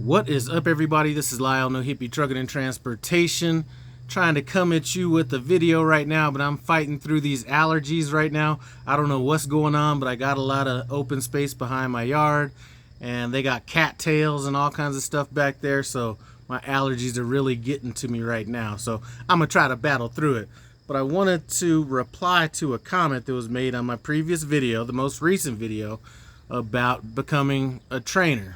What is up, everybody? This is Lyle, No Hippie Trucking and Transportation, trying to come at you with a video right now, but I'm fighting through these allergies right now. I don't know what's going on, but I got a lot of open space behind my yard, and they got cattails and all kinds of stuff back there, so my allergies are really getting to me right now. So I'm gonna try to battle through it. But I wanted to reply to a comment that was made on my previous video, the most recent video, about becoming a trainer.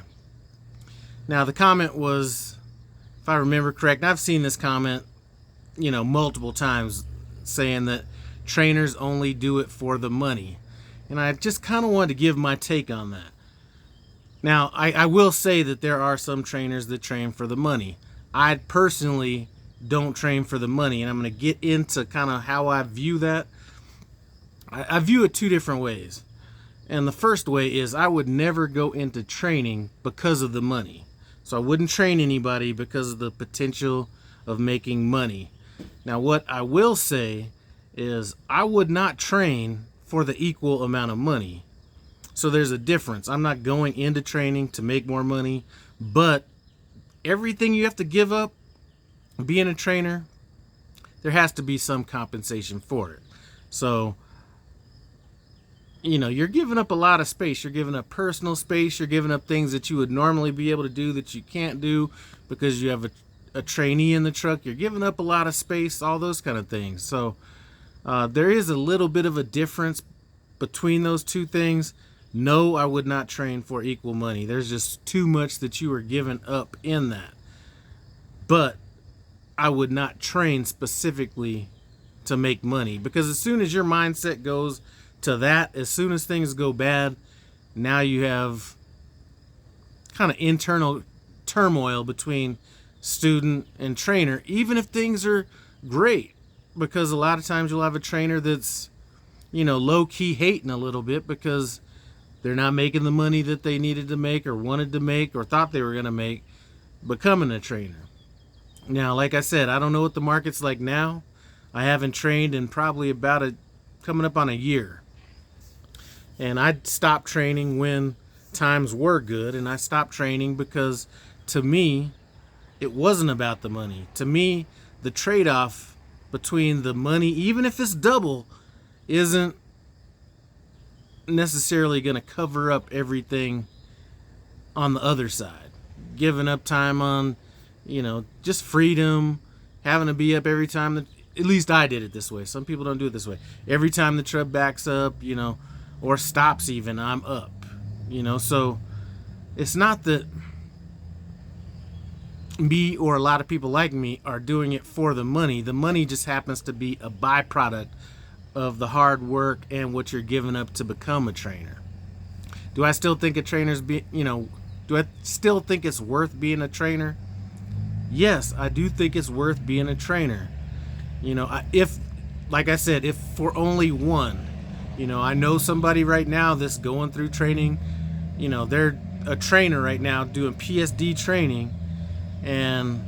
Now, the comment was, if I remember correct, I've seen this comment, multiple times, saying that trainers only do it for the money. And I just kind of wanted to give my take on that. Now, I will say that there are some trainers that train for the money. I personally don't train for the money, and I'm going to get into kind of how I view that. I view it two different ways. And the first way is I would never go into training because of the money. So I wouldn't train anybody because of the potential of making money. Now, what I will say is I would not train for the equal amount of money. So there's a difference. I'm not going into training to make more money, but everything you have to give up being a trainer, there has to be some compensation for it. So, you're giving up a lot of space. You're giving up personal space. You're giving up things that you would normally be able to do that you can't do because you have a trainee in the truck. You're giving up a lot of space, all those kind of things. So there is a little bit of a difference between those two things. No, I would not train for equal money. There's just too much that you are giving up in that. But I would not train specifically to make money, because as soon as your mindset goes to that, as soon as things go bad, now you have kind of internal turmoil between student and trainer, even if things are great, because a lot of times you'll have a trainer that's, low-key hating a little bit because they're not making the money that they needed to make or wanted to make or thought they were going to make becoming a trainer. Now, like I said, I don't know what the market's like now. I haven't trained in probably coming up on a year. And I stopped training when times were good, and I stopped training because, to me, it wasn't about the money. To me, the trade-off between the money, even if it's double, isn't necessarily going to cover up everything on the other side. Giving up time on, just freedom, having to be up every time at least I did it this way. Some people don't do it this way. Every time the truck backs up, or stops even, I'm up. So it's not that me or a lot of people like me are doing it for the money. The money just happens to be a byproduct of the hard work and what you're giving up to become a trainer. Do I still think do I still think it's worth being a trainer? Yes, I do think it's worth being a trainer. If, like I said, if for only one, I know somebody right now that's going through training. They're a trainer right now doing PSD training, and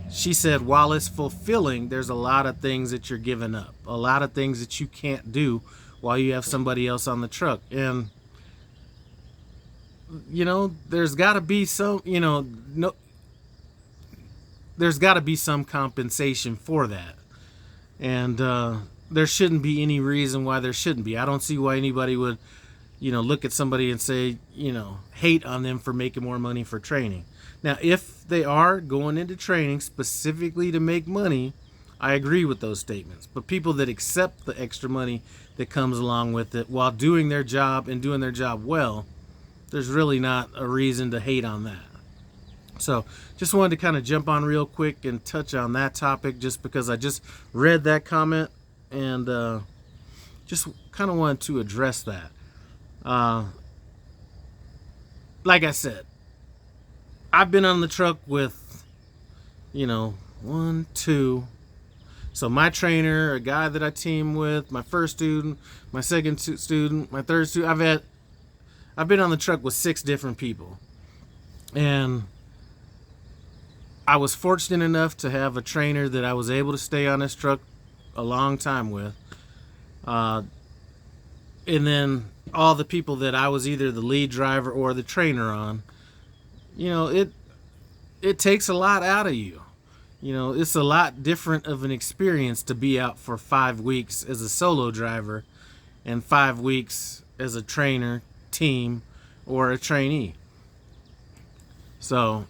she said while it's fulfilling, there's a lot of things that you're giving up, a lot of things that you can't do while you have somebody else on the truck. And there's got to be some, there's got to be some compensation for that. And there shouldn't be any reason why there shouldn't be. I don't see why anybody would, look at somebody and say, hate on them for making more money for training. Now, if they are going into training specifically to make money, I agree with those statements. But people that accept the extra money that comes along with it while doing their job and doing their job well, there's really not a reason to hate on that. So just wanted to kind of jump on real quick and touch on that topic, just because I just read that comment and just kind of wanted to address that. Like I said, I've been on the truck with, one, two. So my trainer, a guy that I team with, my first student, my second student, my third student. I've been on the truck with 6 different people. And I was fortunate enough to have a trainer that I was able to stay on this truck a long time with. And then all the people that I was either the lead driver or the trainer on, it takes a lot out of you. You know, it's a lot different of an experience to be out for 5 weeks as a solo driver and 5 weeks as a trainer, team, or a trainee. So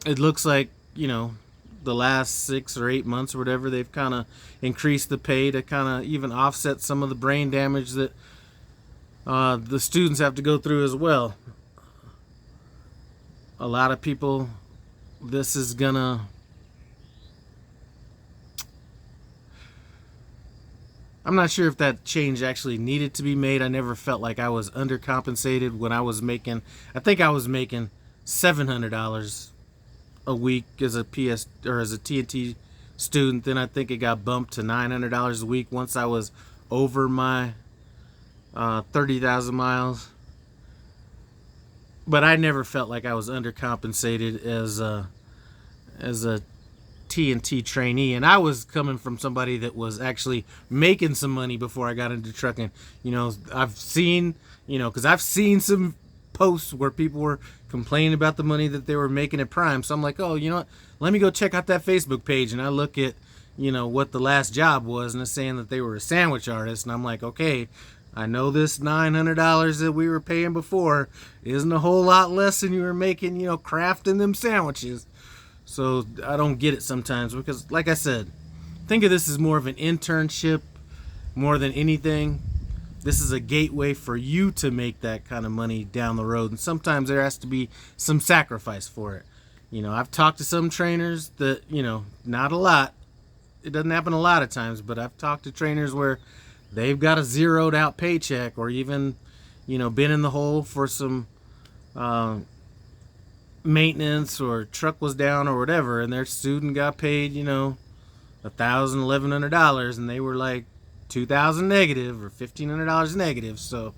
it looks like, you know, the last 6 or 8 months or whatever, they've kind of increased the pay to kind of even offset some of the brain damage that the students have to go through as well. A lot of people, this is gonna, I'm not sure if that change actually needed to be made. I never felt like I was undercompensated when I was making, I think I was making $700 a week as a PS or as a TNT student. Then I think it got bumped to $900 a week once I was over my 30,000 miles. But I never felt like I was undercompensated as a TNT trainee, and I was coming from somebody that was actually making some money before I got into trucking. You know, I've seen, you know, because I've seen some posts where people were complaining about the money that they were making at Prime. So I'm like, oh, you know what? Let me go check out that Facebook page, and I look at, you know, what the last job was, and it's saying that they were a sandwich artist, and I'm like, okay, I know this $900 that we were paying before isn't a whole lot less than you were making, you know, crafting them sandwiches. So I don't get it sometimes because, like I said, think of this as more of an internship more than anything. This is a gateway for you to make that kind of money down the road. And sometimes there has to be some sacrifice for it. You know, I've talked to some trainers that, you know, not a lot. It doesn't happen a lot of times, but I've talked to trainers where they've got a zeroed out paycheck or even, you know, been in the hole for some maintenance or truck was down or whatever, and their student got paid, you know, $1,100 and they were like $2,000 negative or $1,500 negative. So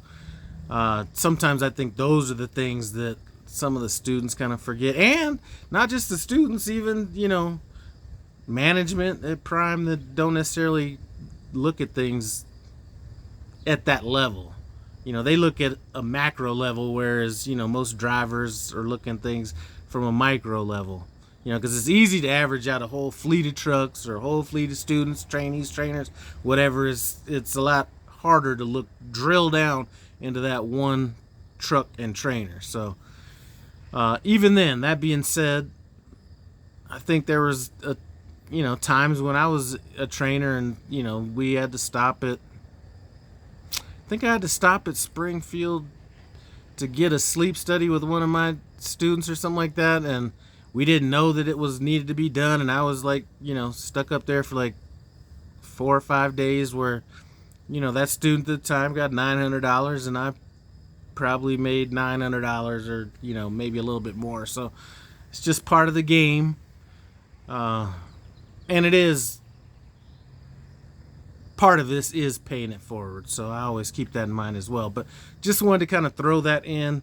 sometimes I think those are the things that some of the students kind of forget, and not just the students, even, you know, management at Prime that don't necessarily look at things at that level. You know, they look at a macro level, whereas, you know, most drivers are looking at things from a micro level. You know, because it's easy to average out a whole fleet of trucks or a whole fleet of students, trainees, trainers, whatever. It's a lot harder to drill down into that one truck and trainer. So even then, that being said, I think there was you know, times when I was a trainer and, you know, we had to stop at, I think I had to stop at Springfield to get a sleep study with one of my students or something like that, and we didn't know that it was needed to be done, and I was like, you know, stuck up there for like 4 or 5 days where, you know, that student at the time got $900 and I probably made $900 or, you know, maybe a little bit more. So it's just part of the game. And it is, part of this is paying it forward. So I always keep that in mind as well. But just wanted to kind of throw that in.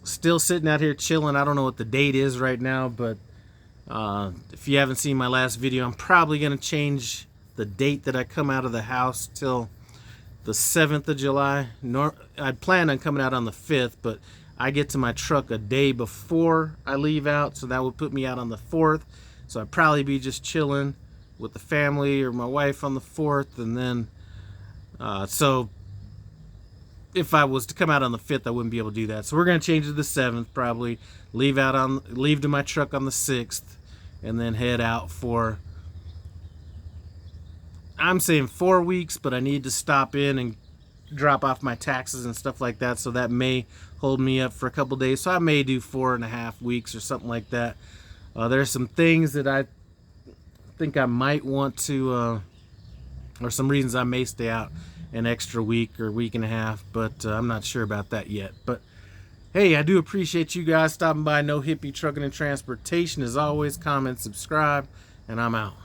Still sitting out here chilling. I don't know what the date is right now, but if you haven't seen my last video, I'm probably going to change the date that I come out of the house till the 7th of July. I'd planned on coming out on the 5th, but I get to my truck a day before I leave out, so that would put me out on the 4th. So I'd probably be just chilling with the family or my wife on the 4th, and then so if I was to come out on the 5th, I wouldn't be able to do that. So we're going to change it to the 7th, probably leave to my truck on the 6th, and then head out for, I'm saying 4 weeks, but I need to stop in and drop off my taxes and stuff like that, so that may hold me up for a couple days. So I may do 4.5 weeks or something like that. There's some things that I think I might want to, or some reasons I may stay out an extra week or week and a half, but I'm not sure about that yet. But hey, I do appreciate you guys stopping by. No Hippie Trucking and Transportation. As always, comment, subscribe, and I'm out.